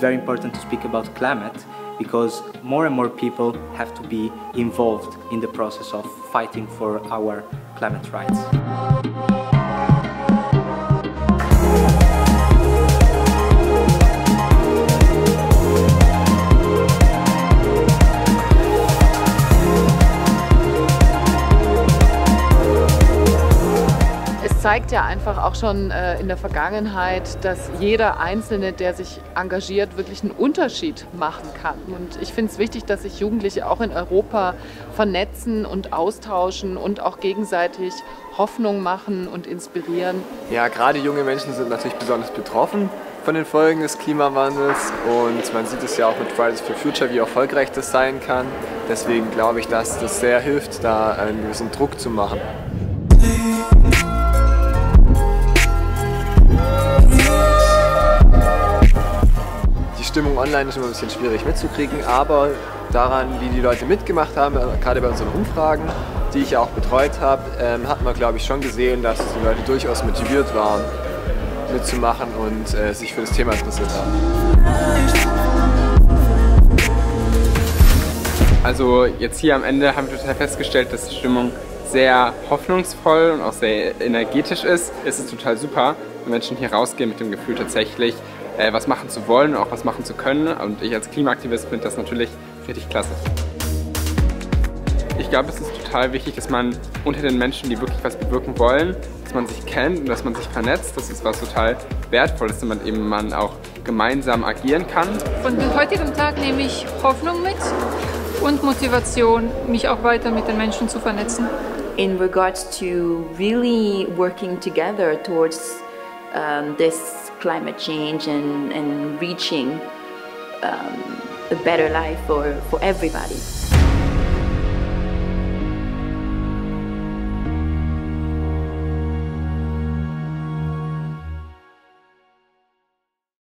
very important to speak about climate because more and more people have to be involved in the process of fighting for our climate rights. Es zeigt ja einfach auch schon in der Vergangenheit, dass jeder Einzelne, der sich engagiert, wirklich einen Unterschied machen kann. Und ich finde es wichtig, dass sich Jugendliche auch in Europa vernetzen und austauschen und auch gegenseitig Hoffnung machen und inspirieren. Ja, gerade junge Menschen sind natürlich besonders betroffen von den Folgen des Klimawandels und man sieht es ja auch mit Fridays for Future, wie erfolgreich das sein kann. Deswegen glaube ich, dass das sehr hilft, da einen gewissen Druck zu machen. Die Stimmung online ist immer ein bisschen schwierig mitzukriegen, aber daran, wie die Leute mitgemacht haben, gerade bei unseren Umfragen, die ich auch betreut habe, hat man, glaube ich, schon gesehen, dass die Leute durchaus motiviert waren, mitzumachen und sich für das Thema interessiert haben. Also jetzt hier am Ende haben wir total festgestellt, dass die Stimmung sehr hoffnungsvoll und auch sehr energetisch ist. Es ist total super, wenn Menschen hier rausgehen mit dem Gefühl tatsächlich, was machen zu wollen und auch was machen zu können. Und ich als Klimaaktivist finde das natürlich richtig klasse. Ich glaube, es ist total wichtig, dass man unter den Menschen, die wirklich was bewirken wollen, dass man sich kennt und dass man sich vernetzt. Das ist was total Wertvolles, dass man auch gemeinsam agieren kann. Von dem heutigen Tag nehme ich Hoffnung mit und Motivation, mich auch weiter mit den Menschen zu vernetzen. In regards to really working together towards this climate change and reaching a better life for everybody.